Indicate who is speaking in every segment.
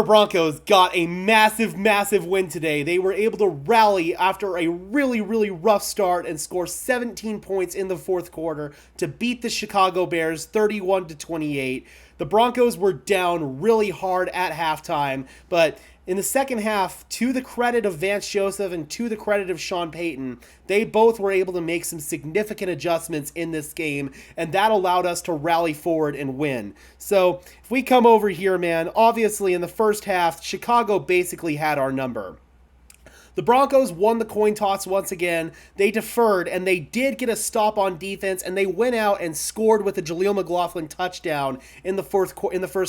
Speaker 1: Broncos got a massive win today. They were able to rally after a really rough start and score 17 points in the fourth quarter to beat the Chicago Bears 31-28. The Broncos were down really hard at halftime, but in the second half, to the credit of Vance Joseph and to the credit of Sean Payton, they both were able to make some significant adjustments in this game, and that allowed us to rally forward and win. So if we come over here, man, obviously in the first half, Chicago basically had our number. The Broncos won the coin toss once again. They deferred, and they did get a stop on defense, and they went out and scored with a Jaleel McLaughlin touchdown in the first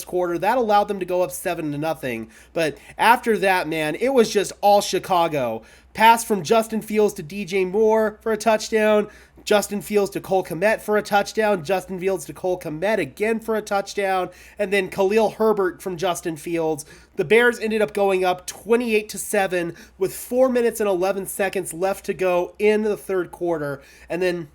Speaker 1: quarter. That allowed them to go up 7-0. But after that, man, it was just all Chicago. Pass from Justin Fields to DJ Moore for a touchdown. Justin Fields to Cole Kmet for a touchdown. Justin Fields to Cole Kmet again for a touchdown. And then Khalil Herbert from Justin Fields. The Bears ended up going up 28-7 with 4 minutes and 11 seconds left to go in the third quarter. And then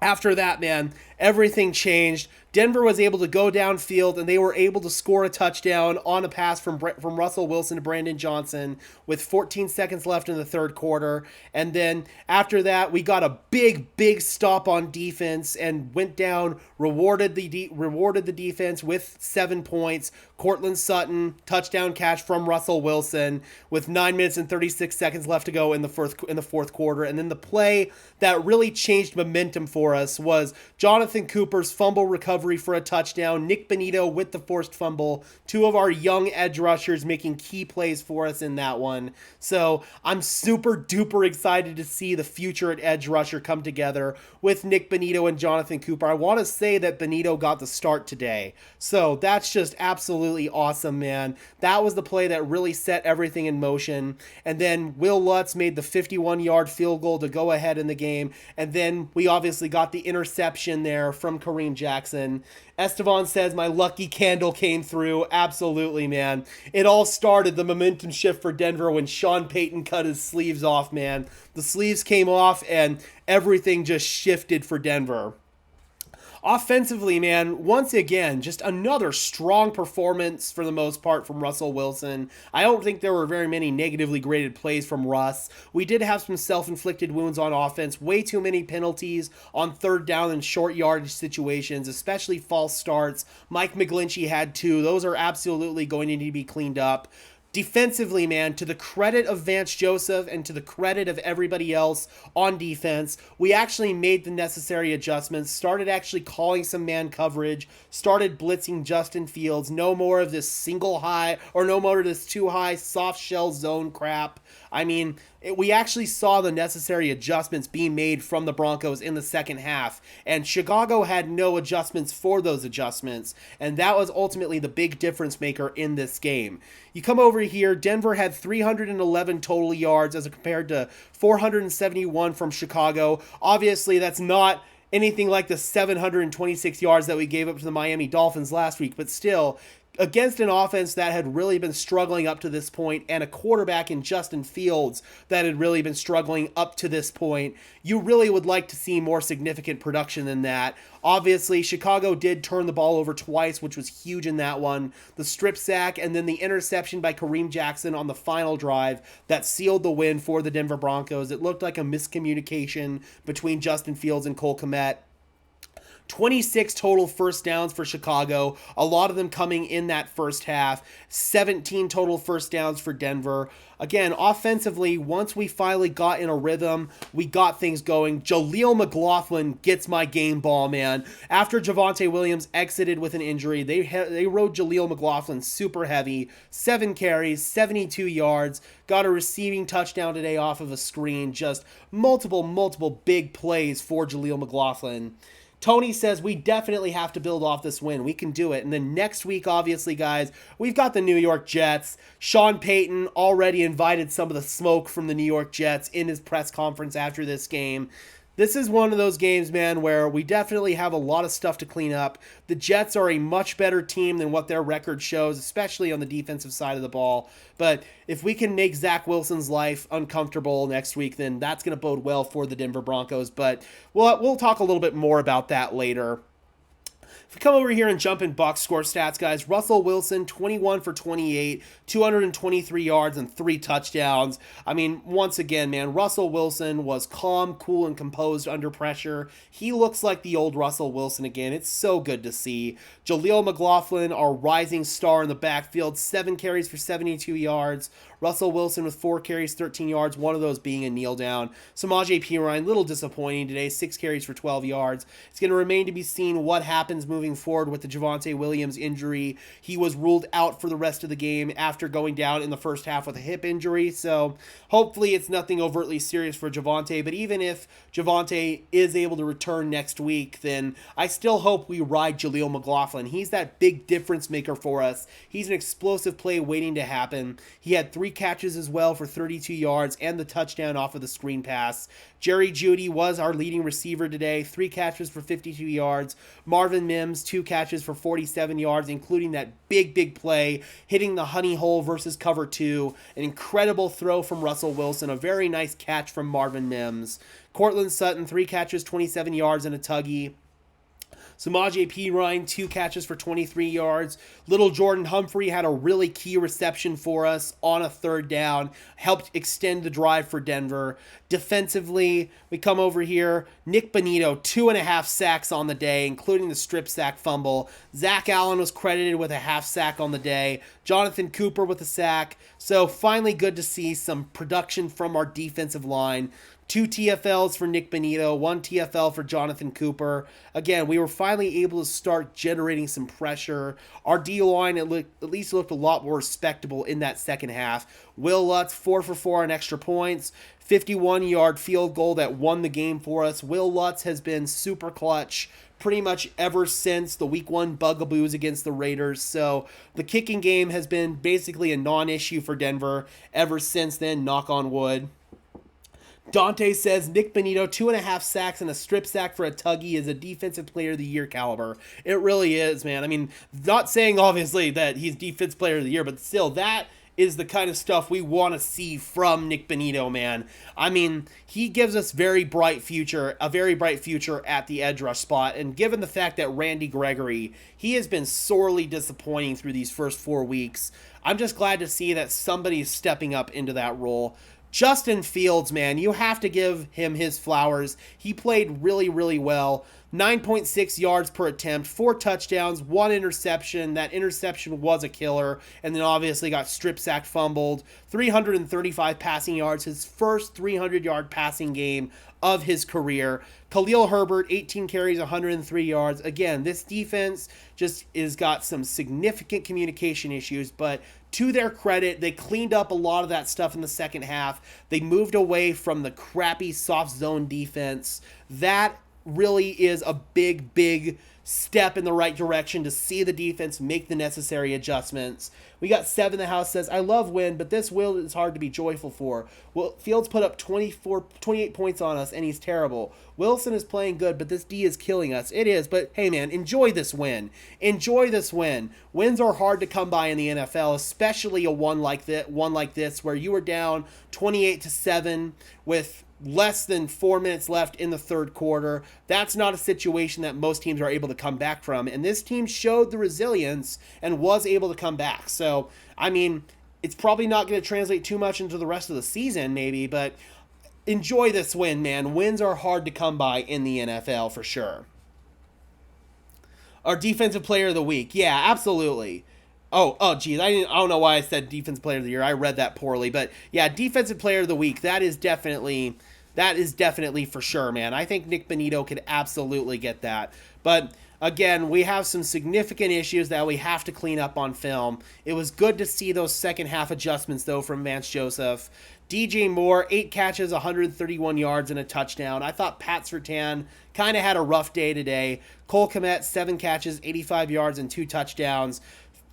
Speaker 1: after that, man, everything changed. Denver was able to go downfield, and they were able to score a touchdown on a pass from Russell Wilson to Brandon Johnson with 14 seconds left in the third quarter. And then after that, we got a big stop on defense and went down, rewarded the defense with 7 points. Cortland Sutton, touchdown catch from Russell Wilson with 9 minutes and 36 seconds left to go in the fourth quarter. And then the play that really changed momentum for us was Jonathan Cooper's fumble recovery for a touchdown. Nick Bonito with the forced fumble. Two of our young edge rushers making key plays for us in that one. So I'm super duper excited to see the future at edge rusher come together with Nick Bonito and Jonathan Cooper. I want to say that Bonito got the start today. So that's just absolutely awesome, man. That was the play that really set everything in motion. And then Will Lutz made the 51-yard field goal to go ahead in the game. And then we obviously got the interception there from Kareem Jackson. Estevan says my lucky candle came through. Absolutely, man. It all started, the momentum shift for Denver, when Sean Payton cut his sleeves off, man. The sleeves came off and everything just shifted for Denver. Offensively, man, once again, just another strong performance for the most part from Russell Wilson. I don't think there were very many negatively graded plays from Russ. We did have some self-inflicted wounds on offense, way too many penalties on third down and short yardage situations, especially false starts. Mike McGlinchey had 2. Those are absolutely going to need to be cleaned up. Defensively, man, to the credit of Vance Joseph and to the credit of everybody else on defense, we actually made the necessary adjustments, started actually calling some man coverage, started blitzing Justin Fields, no more of this single high or no more of this too high soft shell zone crap. I mean, we actually saw the necessary adjustments being made from the Broncos in the second half, and Chicago had no adjustments for those adjustments, and that was ultimately the big difference maker in this game. You come over here, Denver had 311 total yards as compared to 471 from Chicago. Obviously, that's not anything like the 726 yards that we gave up to the Miami Dolphins last week, but still, against an offense that had really been struggling up to this point and a quarterback in Justin Fields that had really been struggling up to this point, you really would like to see more significant production than that. Obviously, Chicago did turn the ball over twice, which was huge in that one. The strip sack and then the interception by Kareem Jackson on the final drive that sealed the win for the Denver Broncos. It looked like a miscommunication between Justin Fields and Cole Kmet. 26 total first downs for Chicago, a lot of them coming in that first half. 17 total first downs for Denver. Again, offensively, once we finally got in a rhythm, we got things going. Jaleel McLaughlin gets my game ball, man. After Javonte Williams exited with an injury, they rode Jaleel McLaughlin super heavy. 7 carries, 72 yards, got a receiving touchdown today off of a screen. Just multiple big plays for Jaleel McLaughlin. Tony says we definitely have to build off this win. We can do it. And then next week, obviously, guys, we've got the New York Jets. Sean Payton already invited some of the smoke from the New York Jets in his press conference after this game. This is one of those games, man, where we definitely have a lot of stuff to clean up. The Jets are a much better team than what their record shows, especially on the defensive side of the ball. But if we can make Zach Wilson's life uncomfortable next week, then that's going to bode well for the Denver Broncos. But we'll talk a little bit more about that later. If we come over here and jump in box score stats, guys, Russell Wilson, 21 for 28, 223 yards and 3 touchdowns. I mean, once again, man, Russell Wilson was calm, cool, and composed under pressure. He looks like the old Russell Wilson again. It's so good to see. Jaleel McLaughlin, our rising star in the backfield, 7 carries for 72 yards. Russell Wilson with 4 carries, 13 yards, one of those being a kneel down. Samaje Perine, little disappointing today, 6 carries for 12 yards. It's going to remain to be seen what happens moving forward with the Javonte Williams injury. He was ruled out for the rest of the game after going down in the first half with a hip injury, so hopefully it's nothing overtly serious for Javonte, but even if Javonte is able to return next week, then I still hope we ride Jaleel McLaughlin. He's that big difference maker for us. He's an explosive play waiting to happen. He had 3 catches as well for 32 yards and the touchdown off of the screen pass. Jerry Jeudy was our leading receiver today, 3 catches for 52 yards. Marvin Mims, 2 catches for 47 yards, including that big play, hitting the honey hole versus cover 2. An incredible throw from Russell Wilson, a very nice catch from Marvin Mims. Cortland Sutton, 3 catches, 27 yards, and a tuggy. Samaje Perine, 2 catches for 23 yards. Little Jordan Humphrey had a really key reception for us on a 3rd down, helped extend the drive for Denver. Defensively, we come over here. Nick Bonito, 2.5 sacks on the day, including the strip sack fumble. Zach Allen was credited with a half sack on the day. Jonathan Cooper with a sack. So finally good to see some production from our defensive line. 2 TFLs for Nick Bonito, 1 TFL for Jonathan Cooper. Again, we were finally able to start generating some pressure. Our D-line at least looked a lot more respectable in that second half. Will Lutz, 4 for 4 on extra points. 51-yard field goal that won the game for us. Will Lutz has been super clutch pretty much ever since the week 1 bugaboos against the Raiders. So the kicking game has been basically a non-issue for Denver ever since then, knock on wood. Dante says Nick Bonito, 2.5 sacks and a strip sack for a tuggy is a defensive player of the year caliber. It really is, man. I mean, not saying obviously that he's defensive player of the year, but still, that is the kind of stuff we want to see from Nick Bonito, man. I mean, he gives us a very bright future at the edge rush spot, and given the fact that Randy Gregory, he has been sorely disappointing through these first 4 weeks, I'm just glad to see that somebody's stepping up into that role. Justin Fields, man, you have to give him his flowers. He played really well. 9.6 yards per attempt, 4 touchdowns, 1 interception. That interception was a killer, and then obviously got strip sacked, fumbled. 335 passing yards, his first 300-yard passing game of his career. Khalil Herbert, 18 carries, 103 yards. Again, this defense just has got some significant communication issues, but to their credit, they cleaned up a lot of that stuff in the second half. They moved away from the crappy soft zone defense. That really is a big step in the right direction to see the defense make the necessary adjustments. We got Seven the House says, I love win, but this will is hard to be joyful for. Well, Fields put up 28 points on us, and he's terrible. Wilson is playing good, but this D is killing us. It is, but hey, man, enjoy this win. Enjoy this win. Wins are hard to come by in the NFL, especially a one like this, where you were down 28-7 with less than 4 minutes left in the third quarter. That's not a situation that most teams are able to come back from, and this team showed the resilience and was able to come back. So, I mean, it's probably not going to translate too much into the rest of the season, maybe, but enjoy this win, man. Wins are hard to come by in the NFL for sure. Our defensive player of the week. Yeah, absolutely. Oh, geez, I don't know why I said defensive player of the year. I read that poorly, but yeah, defensive player of the week. That is definitely for sure, man. I think Nick Bonito could absolutely get that. But again, we have some significant issues that we have to clean up on film. It was good to see those second half adjustments though from Vance Joseph. DJ Moore, 8 catches, 131 yards, and a touchdown. I thought Pat Surtain kind of had a rough day today. Cole Kmet, 7 catches, 85 yards, and 2 touchdowns.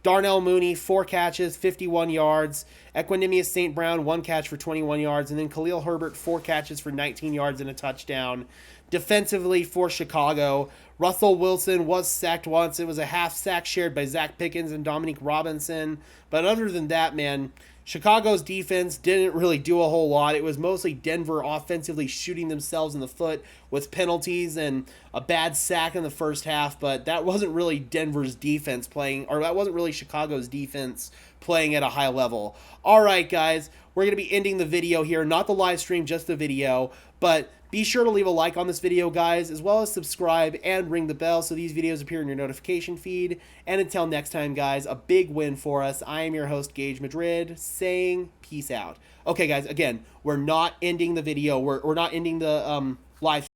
Speaker 1: Darnell Mooney, 4 catches, 51 yards. Equanimous St. Brown, 1 catch for 21 yards. And then Khalil Herbert, 4 catches for 19 yards and a touchdown. defensively for Chicago. Russell Wilson was sacked once. It was a half sack shared by Zach Pickens and Dominique Robinson. But other than that, man, Chicago's defense didn't really do a whole lot. It was mostly Denver offensively shooting themselves in the foot with penalties and a bad sack in the first half, but that wasn't really Denver's defense playing, or that wasn't really Chicago's defense playing at a high level. All right, guys, we're going to be ending the video here, not the live stream, just the video, but be sure to leave a like on this video, guys, as well as subscribe and ring the bell so these videos appear in your notification feed. And until next time, guys, a big win for us. I am your host, Gage Madrid, saying peace out. Okay, guys, again, we're not ending the video. We're not ending the live